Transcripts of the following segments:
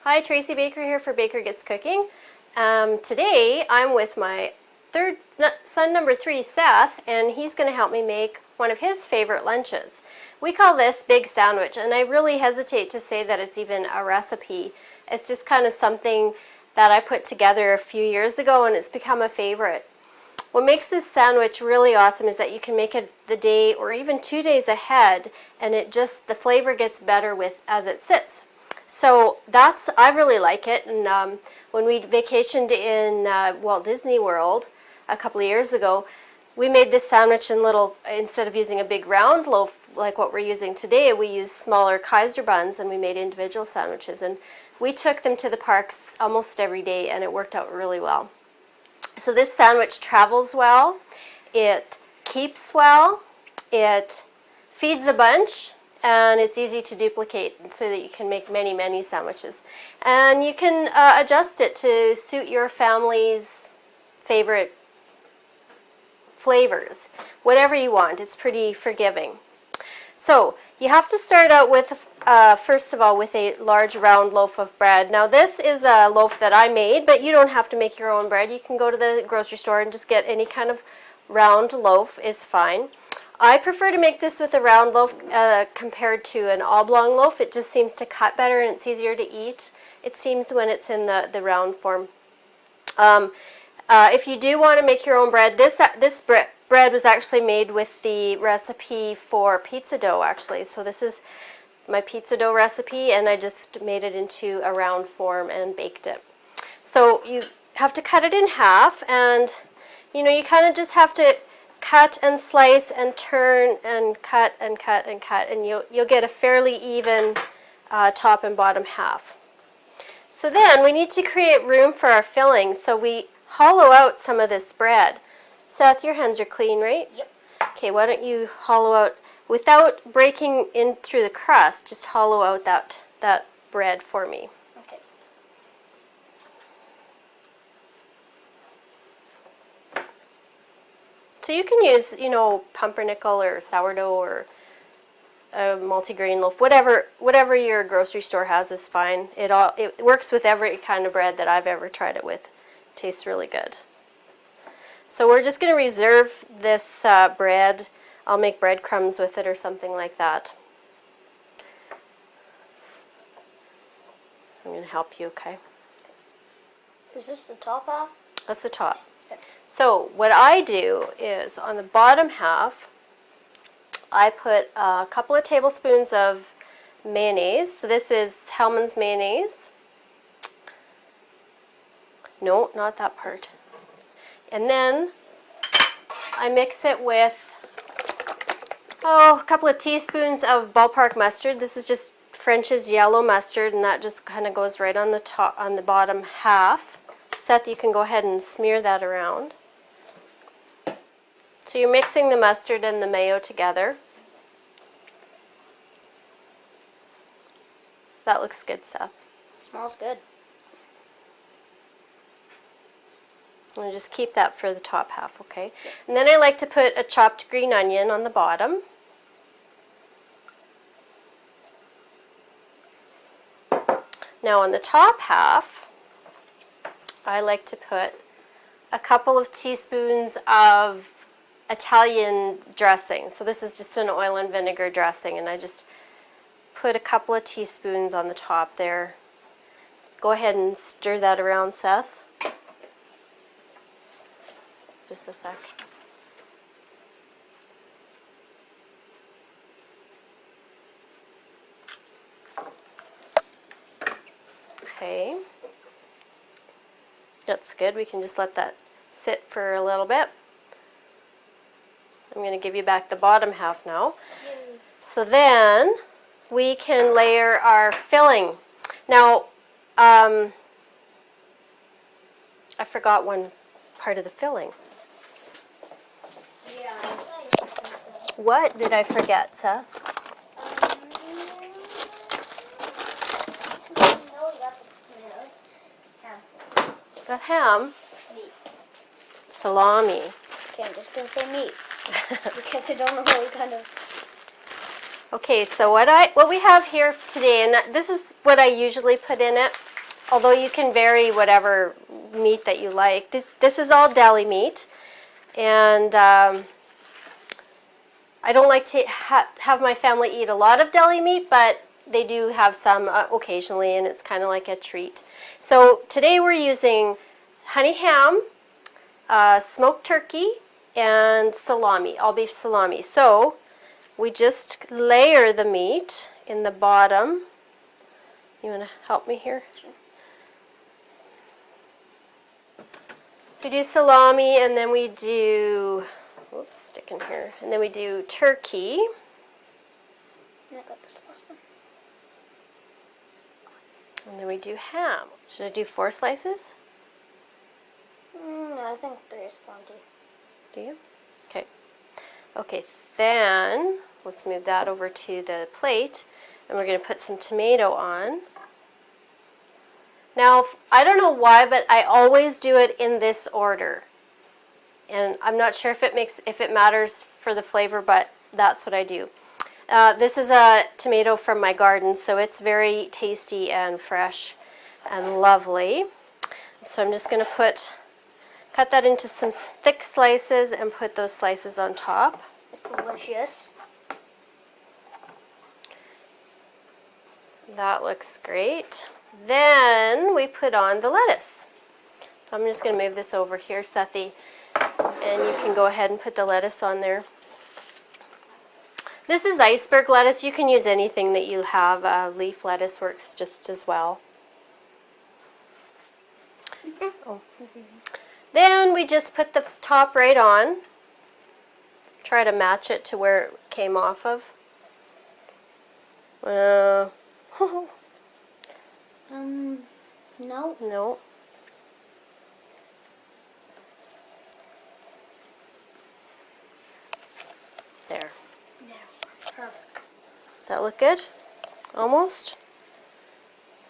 Hi, Tracy Baker here for Baker Gets Cooking. Today I'm with my son number 3, Seth, and he's going to help me make one of his favorite lunches. We call this Big Sandwich, and I really hesitate to say that it's even a recipe. It's just kind of something that I put together a few years ago, and it's become a favorite. What makes this sandwich really awesome is that you can make it the day or even 2 days ahead, and the flavor gets better as it sits. So I really like it, and when we vacationed in Walt Disney World a couple of years ago, we made this sandwich instead of using a big round loaf like what we're using today, we used smaller Kaiser buns, and we made individual sandwiches, and we took them to the parks almost every day, and it worked out really well. So this sandwich travels well, it keeps well, it feeds a bunch, and it's easy to duplicate so that you can make many, many sandwiches. And you can adjust it to suit your family's favorite flavors, whatever you want. It's pretty forgiving. So you have to start out with, first of all, with a large round loaf of bread. Now this is a loaf that I made, but you don't have to make your own bread. You can go to the grocery store and just get any kind of round loaf is fine. I prefer to make this with a round loaf compared to an oblong loaf. It just seems to cut better and it's easier to eat, it seems, when it's in the round form. If you do want to make your own bread, this bread was actually made with the recipe for pizza dough, actually. So this is my pizza dough recipe, and I just made it into a round form and baked it. So you have to cut it in half, and you kind of just have to cut and slice and turn and cut and cut and cut, and you'll get a fairly even top and bottom half. So then we need to create room for our filling, so we hollow out some of this bread. Seth, your hands are clean, right? Yep. Okay, why don't you hollow out, without breaking in through the crust, just hollow out that bread for me. Okay. So you can use, pumpernickel or sourdough or a multigrain loaf, whatever your grocery store has is fine. It works with every kind of bread that I've ever tried it with. It tastes really good. So we're just going to reserve this bread. I'll make breadcrumbs with it or something like that. I'm going to help you, okay? Is this the top half? That's the top. Okay. So what I do is on the bottom half, I put a couple of tablespoons of mayonnaise. So this is Hellmann's mayonnaise. No, not that part. And then I mix it with a couple of teaspoons of ballpark mustard. This is just French's yellow mustard, and that just kind of goes right on the bottom half. Seth, you can go ahead and smear that around. So you're mixing the mustard and the mayo together. That looks good, Seth. It smells good. And just keep that for the top half, okay? And then I like to put a chopped green onion on the bottom. Now on the top half, I like to put a couple of teaspoons of Italian dressing. So this is just an oil and vinegar dressing, and I just put a couple of teaspoons on the top there. Go ahead and stir that around, Seth. Just a sec. Okay. That's good. We can just let that sit for a little bit. I'm going to give you back the bottom half now. So then we can layer our filling. Now, I forgot one part of the filling. What did I forget, Seth? No, you got the tomatoes. Ham. Got ham. Meat. Salami. Okay, I'm just going to say meat. Because I don't know what kind of... Okay, so what we have here today, and this is what I usually put in it. although you can vary whatever meat that you like. This is all deli meat, and I don't like to have my family eat a lot of deli meat, but they do have some occasionally, and it's kind of like a treat. So today we're using honey ham, smoked turkey, and salami, all beef salami. So we just layer the meat in the bottom. You want to help me here? Sure. So we do salami, and then we do, whoops, stick in here, and then we do turkey. I got this last one. And then we do ham. Should I do 4 slices? No, I think 3 is plenty. Do you? Okay. Okay, then let's move that over to the plate, and we're going to put some tomato on. Now, I don't know why, but I always do it in this order. And I'm not sure if it matters for the flavor, but that's what I do. This is a tomato from my garden, so it's very tasty and fresh and lovely. So I'm just going to cut that into some thick slices and put those slices on top. It's delicious. That looks great. Then we put on the lettuce. So I'm just going to move this over here, Sethi, and you can go ahead and put the lettuce on there. This is iceberg lettuce. You can use anything that you have. Leaf lettuce works just as well. Oh. Then we just put the top right on. Try to match it to where it came off of. No. No. There. Yeah, perfect. Does that look good? Almost?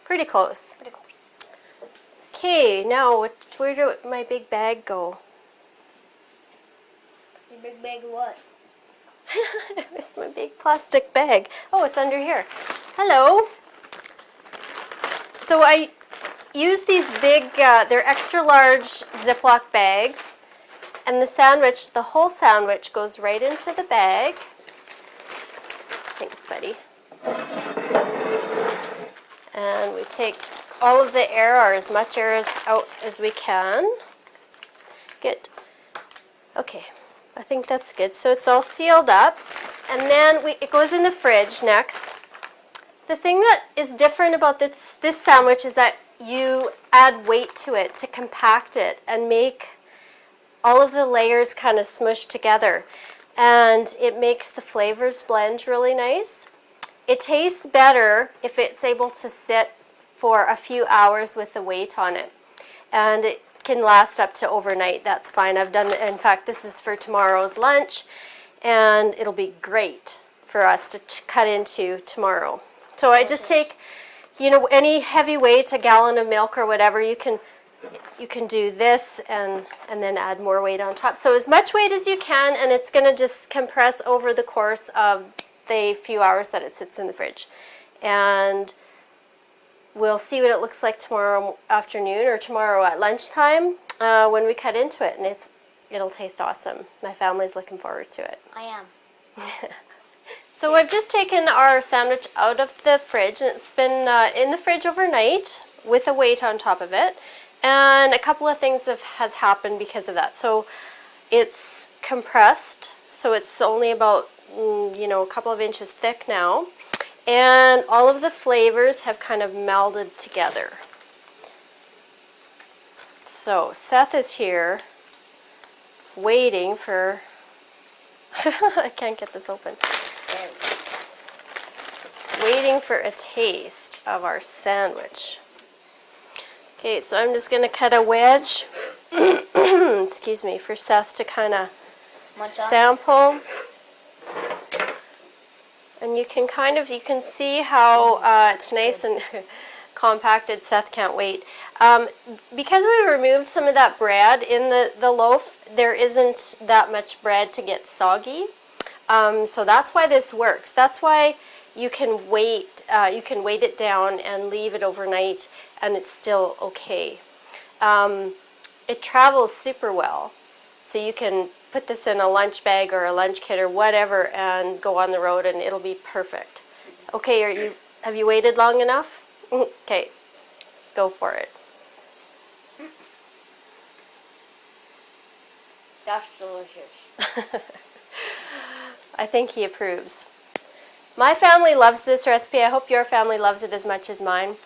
Pretty close. Pretty close. Okay, now where did my big bag go? Your big bag of what? It's my big plastic bag. Oh, it's under here. Hello. So I use these big, they're extra large Ziploc bags, and the whole sandwich goes right into the bag. Thanks, buddy. And we take all of the air, or as much air out as we can. Good. Okay, I think that's good. So it's all sealed up, and then it goes in the fridge next. The thing that is different about this sandwich is that you add weight to it to compact it and make all of the layers kind of smush together. And it makes the flavors blend really nice. It tastes better if it's able to sit for a few hours with the weight on it. And it can last up to overnight. That's fine. I've done it. In fact, this is for tomorrow's lunch, and it'll be great for us to cut into tomorrow. So I just take, any heavy weight, a gallon of milk or whatever, you can do this and then add more weight on top. So as much weight as you can, and it's going to just compress over the course of the few hours that it sits in the fridge. And we'll see what it looks like tomorrow afternoon or tomorrow at lunchtime when we cut into it, and it'll taste awesome. My family's looking forward to it. I am. So I've just taken our sandwich out of the fridge, and it's been in the fridge overnight with a weight on top of it. And a couple of things has happened because of that. So it's compressed, so it's only about a couple of inches thick now. And all of the flavors have kind of melded together. So Seth is here waiting for, I can't get this open. Waiting for a taste of our sandwich. Okay, so I'm just going to cut a wedge, excuse me, for Seth to kind of sample. And you can see how it's nice and compacted. Seth can't wait. Because we removed some of that bread in the loaf, there isn't that much bread to get soggy. So that's why this works. That's why you can weight it down and leave it overnight, and it's still okay. It travels super well, so you can put this in a lunch bag or a lunch kit or whatever and go on the road, and it'll be perfect. Okay, have you waited long enough? Okay, go for it. That's delicious. I think he approves. My family loves this recipe. I hope your family loves it as much as mine.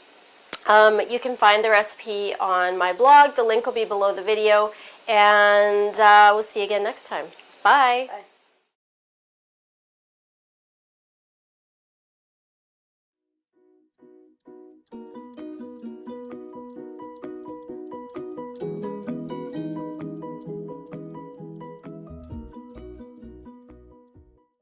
You can find the recipe on my blog. The link will be below the video. And we'll see you again next time. Bye. Bye.